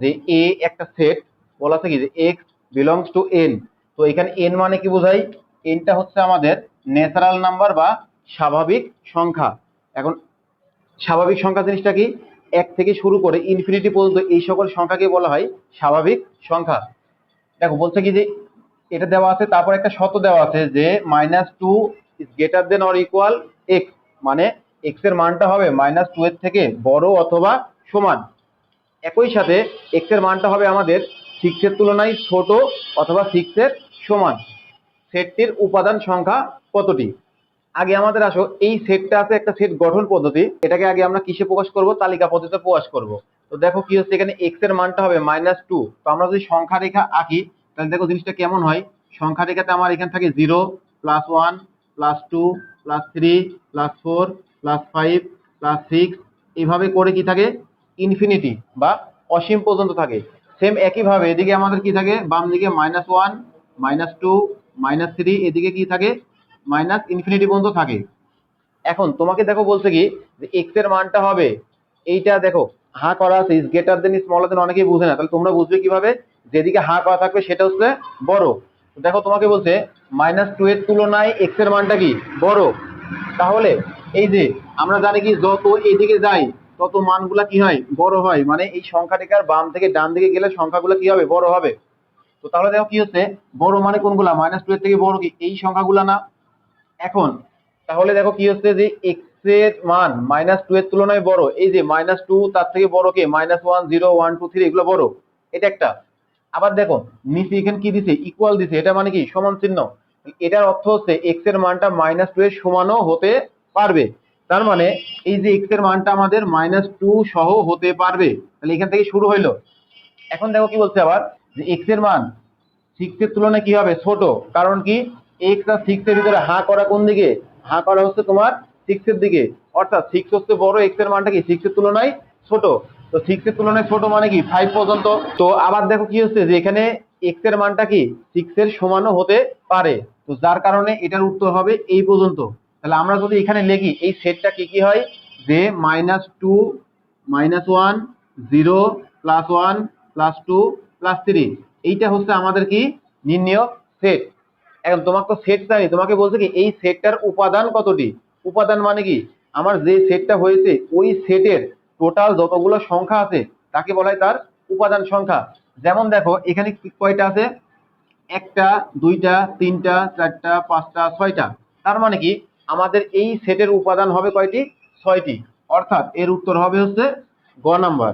যে এ একটা সেট, বলা আছে কি যে এক্স বিলংস টু এন। তো এখানে এন মানে কি বোঝায়? এনটা হচ্ছে আমাদের ন্যাচারাল নাম্বার বা স্বাভাবিক সংখ্যা। এখন স্বাভাবিক সংখ্যা জিনিসটা কি? এক থেকে শুরু করে ইনফিনিটি পর্যন্ত এই সকল সংখ্যাকে বলা হয় স্বাভাবিক সংখ্যা। দেখো বলছে কি যে এটা দেওয়া আছে, তারপর একটা শর্ত দেওয়া আছে যে -2 is greater than or equal x, মানে এক্স এর মানটা হবে -2 এর থেকে বড় অথবা সমান। একই সাথে এক্স এর মানটা হবে আমাদের 6 এর তুলনায় ছোট অথবা 6 এর সমান। সেটটির উপাদান সংখ্যা কতটি? আগে আমাদের আসো এই সেটটা আছে একটা সেট গঠন পদ্ধতি, এটাকে আগে আমরা কিসে প্রকাশ করব? তালিকা পদ্ধতিতে প্রকাশ করব। তো দেখো কি হচ্ছে, এখানে এক্স এর মানটা হবে -2। তো আমরা যদি সংখ্যা রেখা আঁকি তাহলে দেখো জিনিসটা কেমন হয়। সংখ্যা রেখাতে আমার এখানে থাকে 0 +1 +2 +3 +4 +5 +6, এইভাবে করে কি থাকে? ইনফিনিটি বা অসীম পর্যন্ত থাকে। সেম একইভাবে এদিকে আমাদের কি থাকে? বাম দিকে -1 -2 -3, এদিকে কি থাকে? মাইনাস ইনফিনিটি পর্যন্ত থাকে। এখন তোমাকে দেখো বলছে কি যে এক্স এর মানটা হবে এইটা, দেখো হা করা আছে ইজ গ্রেটার দেন স্মলার দেন, অনেকেই বুঝে না, তাহলে তোমরা বুঝবে কিভাবে? যেদিকে হা করা থাকবে সেটা হচ্ছে বড়। দেখো তোমাকে বলছে -2 এর তুলনায় এক্স এর মানটা কি বড়। তাহলে এই যে আমরা জানি কি যত এদিকে যাই তত মানগুলা কি হয়? বড় হয়, মানে এই সংখ্যাটিকার বাম থেকে ডান দিকে গেলে সংখ্যাগুলো কি হবে? বড় হবে। তো তাহলে দেখো কি হচ্ছে, বড় মানে কোনগুলা? -2 এর থেকে বড় কি এই সংখ্যাগুলা না? এখন তাহলে দেখো কি হচ্ছে যে এক্স এর মান -2 এর তুলনায় বড়, এই যে -2 তার থেকে বড় কে? -1 0 1 2 3 এগুলো বড়, এটা একটা। আবার দেখো নিচে এখানে কি দিছে? ইকুয়াল দিছে, এটা মানে কি? সমান চিহ্ন। এটার অর্থ হচ্ছে এক্স এর মানটা -2 এর সমানও হতে পারবে। তার মানে এই যে এক্স এর মানটা আমাদের -2 সহ হতে পারবে, তাহলে এখান থেকে শুরু হইলো। এখন দেখো কি বলছে আবার, যে এক্স এর মান 6 এর তুলনায় কি হবে? ছোট। কারণ কি? এক্স আর 6 এর ভিতরে হা করা কোন দিকে? হা করা হচ্ছে তোমার 6 এর দিকে, অর্থাৎ 6 হচ্ছে বড়, এক্স এর মানটা কি 6 এর তুলনায় ছোট। তো 6 এর তুলনায় ছোট মানে কি 5 পর্যন্ত। তো আবার দেখো কি হচ্ছে যে এখানে এক্স এর মানটা কি 6 এর সমানও হতে পারে। তো যার কারণে এটার উত্তর হবে এই পর্যন্ত। তাহলে আমরা যদি এখানে লিখি এই সেটটা কি কি হয়, যে -2 -1 0 +1 +2 +3, এইটা হচ্ছে আমাদের কি নির্ণেয় সেট। এখন তোমাকে তো সেট জানি, তোমাকে বলছে কি এই সেটটার উপাদান কতটি? উপাদান মানে কি? আমার যে সেটটা হয়েছে ওই সেটের টোটাল যতগুলো সংখ্যা আছে তাকে বলা হয় তার উপাদান সংখ্যা। যেমন দেখো এখানে কয়টা আছে? একটা, দুইটা, তিনটা, চারটা, পাঁচটা, ছয়টা। তার মানে কি আমাদের এই সেটের উপাদান হবে কয়টি? 6টি। অর্থাৎ এর উত্তর হবে হচ্ছে গ নাম্বার।